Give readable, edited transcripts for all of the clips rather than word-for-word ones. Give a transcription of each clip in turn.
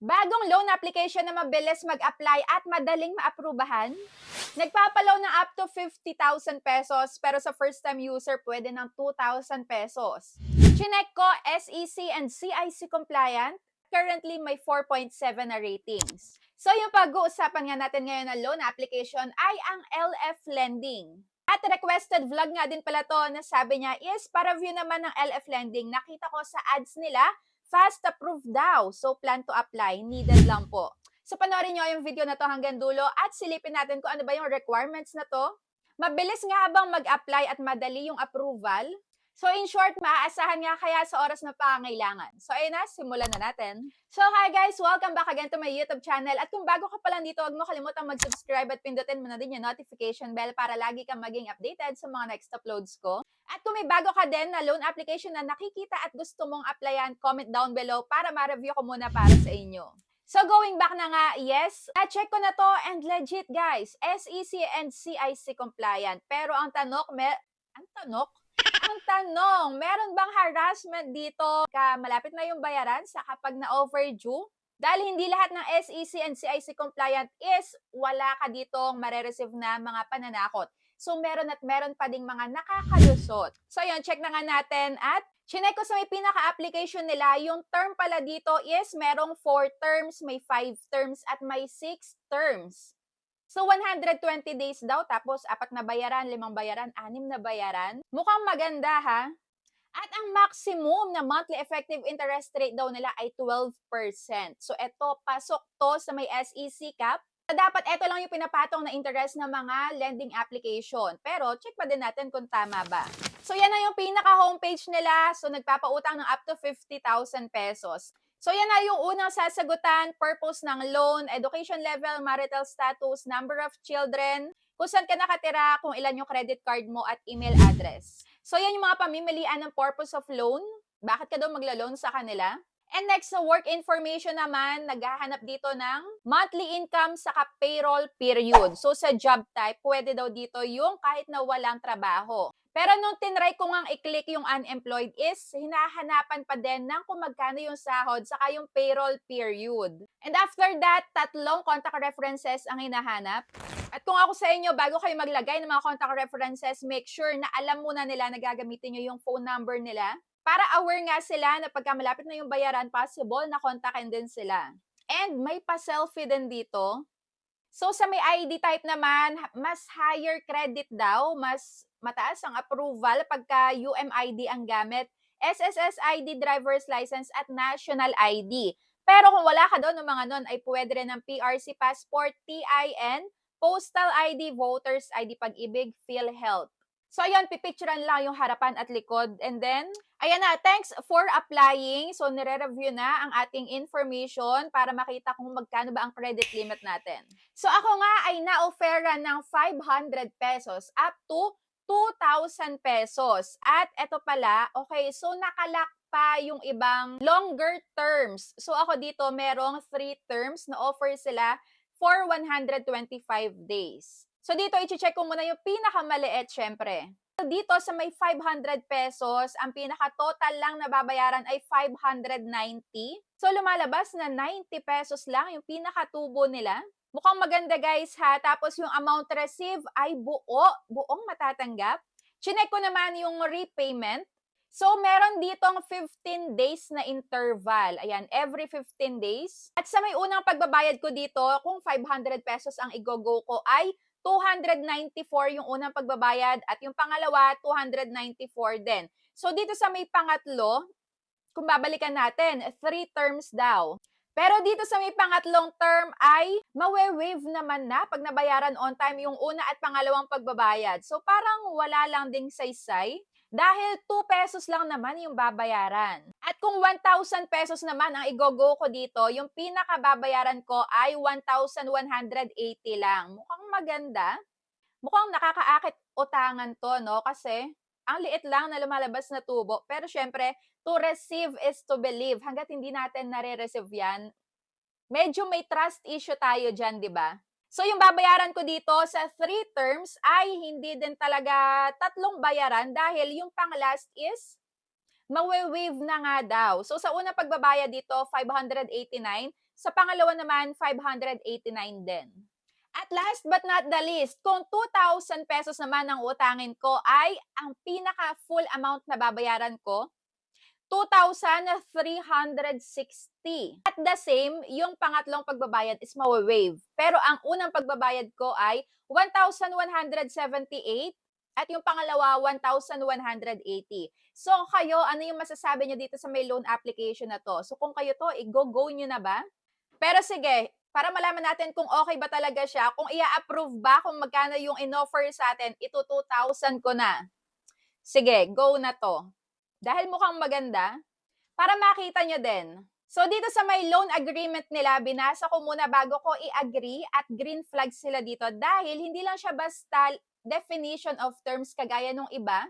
Bagong loan application na mabilis mag-apply at madaling maaprubahan? Nagpapalaw ng up to 50,000 pesos pero sa first-time user pwede ng 2,000 pesos. Chinek ko SEC and CIC compliant. Currently may 4.7 na ratings. So yung pag-uusapan nga natin ngayon na loan application ay ang LF Lending. At requested vlog nga din pala to na sabi niya is para view naman ng LF Lending. Nakita ko sa ads nila, fast approved daw. So plan to apply, needed lang po. So panoorin nyo yung video na to hanggang dulo at silipin natin kung ano ba yung requirements na to. Mabilis nga bang mag-apply at madali yung approval? So in short, maaasahan nga kaya sa oras na pangangailangan. So ayun na, simulan na natin. So hi guys, welcome back again to my YouTube channel. At kung bago ka pa lang dito, huwag mo kalimutang mag-subscribe at pindutin mo na din yung notification bell para lagi kang maging updated sa mga next uploads ko. At kung may bago ka din na loan application na nakikita at gusto mong applyan, comment down below para ma-review ko muna para sa inyo. So going back na nga, yes, na-check ko na to and legit guys, SEC and CIC compliant. Pero ang tanong, meron bang harassment dito? Malapit na yung bayaran sa kapag na-overdue? Dahil hindi lahat ng SEC and CIC compliant is wala ka ditong marereceive na mga pananakot. So meron at meron pa ding mga nakakalusot. So yun, check na nga natin at chinek ko sa may pinaka-application nila, yung term pala dito is merong 4 terms, may 5 terms at may 6 terms. So, 120 days daw, tapos 4 na bayaran, 5 bayaran, 6 na bayaran. Mukhang maganda ha? At ang maximum na monthly effective interest rate daw nila ay 12%. So, eto, pasok to sa may SEC cap. So, dapat eto lang yung pinapatong na interest ng mga lending application. Pero, check pa din natin kung tama ba. So, yan na yung pinaka-homepage nila. So, nagpapautang ng up to 50,000 pesos. So, yan na yung unang sasagutan, purpose ng loan, education level, marital status, number of children, kung saan ka nakatira, kung ilan yung credit card mo, at email address. So, yan yung mga pamimilian ng purpose of loan. Bakit ka daw magla-loan sa kanila? And next, sa work information naman, naghahanap dito ng monthly income saka payroll period. So, sa job type, pwede daw dito yung kahit na walang trabaho. Pero nung tinry ko ngang i-click yung unemployed is, hinahanapan pa din ng kung magkano yung sahod saka yung payroll period. And after that, 3 contact references ang hinahanap. At kung ako sa inyo, bago kayo maglagay ng mga contact references, make sure na alam muna nila na gagamitin nyo yung phone number nila para aware nga sila na pagka malapit na yung bayaran, possible na kontakin din sila. And may pa-selfie din dito. So sa may ID type naman, mas higher credit daw, mas mataas ang approval pagka UMID ang gamit, SSS ID, driver's license at national ID. Pero kung wala ka doon ng mga nun, ay pwede rin ng PRC passport, TIN, postal ID, voters ID, pag-ibig, PhilHealth. So, ayun, pipicturean lang yung harapan at likod. And then, ayan na, thanks for applying. So, nire-review na ang ating information para makita kung magkano ba ang credit limit natin. So, ako nga ay na-offeran ng 500 pesos up to 2,000 pesos. At eto pala, okay, so nakalak pa yung ibang longer terms. So, ako dito merong 3 terms na offer sila for 125 days. So, dito, i-check ko muna yung pinakamaliit, syempre. So, dito sa may 500 pesos, ang pinaka-total lang na babayaran ay 590. So, lumalabas na 90 pesos lang yung pinaka-tubo nila. Mukhang maganda, guys, ha? Tapos, yung amount received ay buong matatanggap. Chinek ko naman yung repayment. So, meron ditong 15 days na interval. Ayan, every 15 days. At sa may unang pagbabayad ko dito, kung 500 pesos ang igogo ko ay 294 yung unang pagbabayad at yung pangalawa, 294 din. So, dito sa may pangatlo, kung babalikan natin, 3 terms daw. Pero dito sa may pangatlong term ay mawe-waive naman na pag nabayaran on time yung una at pangalawang pagbabayad. So, parang wala lang ding saysay. Dahil 2 pesos lang naman yung babayaran. At kung 1,000 pesos naman ang igogo ko dito, yung pinakababayaran ko ay 1,180 lang. Mukhang maganda. Mukhang nakakaakit utangan to, no? Kasi ang liit lang na lumalabas na tubo. Pero syempre, to receive is to believe. Hanggat hindi natin nare-receive yan, medyo may trust issue tayo dyan, di ba? So, yung babayaran ko dito sa 3 terms ay hindi din talaga 3 bayaran dahil yung pang-last is mawe-waive na nga daw. So, sa unang pagbabayad dito, 589, Sa pangalawa naman, 589 din. At last but not the least, kung 2,000 pesos naman ang utangin ko ay ang pinaka full amount na babayaran ko, 2,360. At the same, yung pangatlong pagbabayad is mawa-waive. Pero ang unang pagbabayad ko ay 1,178 at yung pangalawa, 1,180. So kayo, ano yung masasabi nyo dito sa may loan application na to? So kung kayo to, i-go nyo na ba? Pero sige, para malaman natin kung okay ba talaga siya, kung i-approve ba, kung magkano yung in-offer sa atin, ito 2,000 ko na. Sige, go na to. Dahil mukhang maganda, para makita nyo din. So dito sa may loan agreement nila, binasa ko muna bago ko i-agree at green flag sila dito dahil hindi lang siya basta definition of terms kagaya nung iba,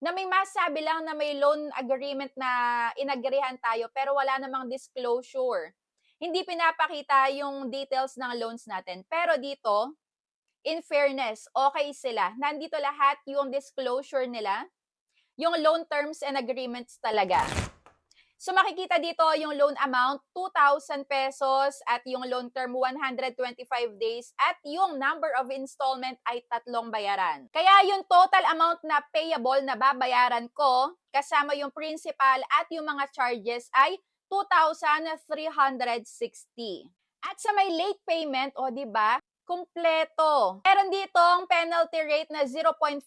na may masabi lang na may loan agreement na inagreehan tayo pero wala namang disclosure. Hindi pinapakita yung details ng loans natin. Pero dito, in fairness, okay sila. Nandito lahat yung disclosure nila, yung loan terms and agreements talaga. So makikita dito yung loan amount, 2,000 pesos at yung loan term 125 days at yung number of installment ay 3 bayaran. Kaya yung total amount na payable na babayaran ko kasama yung principal at yung mga charges ay 2,360. At sa may late payment, o di ba? Kumpleto. Meron ditong penalty rate na 0.5%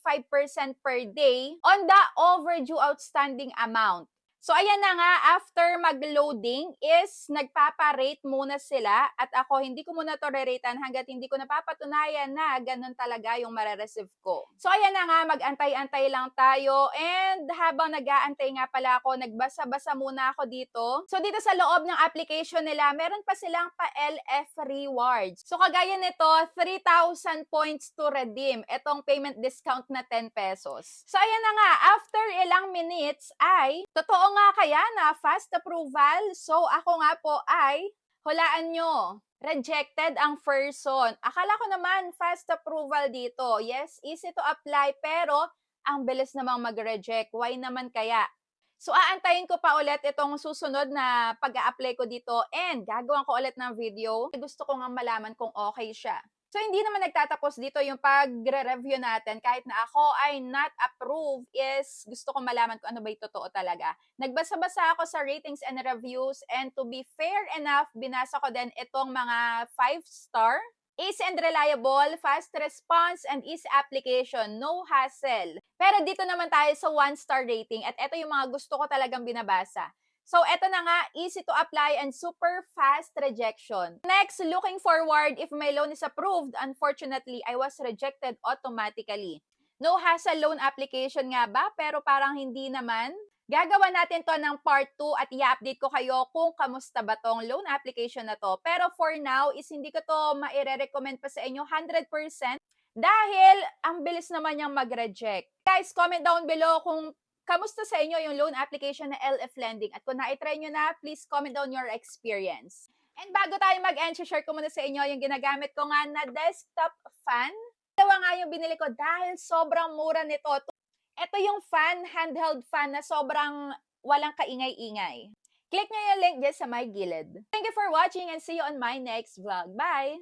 per day on the overdue outstanding amount. So ayan na nga, after mag-loading is nagpapa-rate muna sila at ako hindi ko muna to re-ratean hanggat hindi ko napapatunayan na ganun talaga yung marereceive ko. So ayan na nga, mag-antay-antay lang tayo and habang nag-aantay nga pala ako, nagbasa-basa muna ako dito. So dito sa loob ng application nila, meron pa silang pa-LF rewards. So kagaya nito, 3,000 points to redeem. Itong payment discount na 10 pesos. So ayan na nga, after ilang minutes ay, totoo nga kaya na fast approval? So ako nga po ay, hulaan nyo, rejected ang person. Akala ko naman fast approval dito. Yes, easy to apply pero ang bilis namang mag-reject. Why naman kaya? So aantayin ko pa ulit itong susunod na pag-a-apply ko dito and gagawin ko ulit ng video. Gusto ko nga malaman kung okay siya. So, hindi naman nagtatapos dito yung pagre-review natin. Kahit na ako ay not approve is gusto ko malaman kung ano ba yung totoo talaga. Nagbasa-basa ako sa ratings and reviews and to be fair enough, binasa ko din itong mga 5-star. Easy and reliable, fast response, and easy application. No hassle. Pero dito naman tayo sa 1-star rating at ito yung mga gusto ko talagang binabasa. So, eto na nga, easy to apply and super fast rejection. Next, looking forward, if my loan is approved, unfortunately, I was rejected automatically. No hassle loan application nga ba? Pero parang hindi naman. Gagawa natin to ng part 2 at i-update ko kayo kung kamusta ba tong loan application na to. Pero for now, is hindi ko to maire-recommend pa sa inyo 100% dahil ang bilis naman niyang mag-reject. Guys, comment down below kung kamusta sa inyo yung loan application na LF Lending? At kung na-try nyo na, please comment down your experience. And bago tayo mag-end, share ko muna sa inyo yung ginagamit ko nga na desktop fan. Dalawa nga yung binili ko dahil sobrang mura nito. Ito yung fan, handheld fan na sobrang walang kaingay-ingay. Click nyo yung link dyan sa my gilid. Thank you for watching and see you on my next vlog. Bye!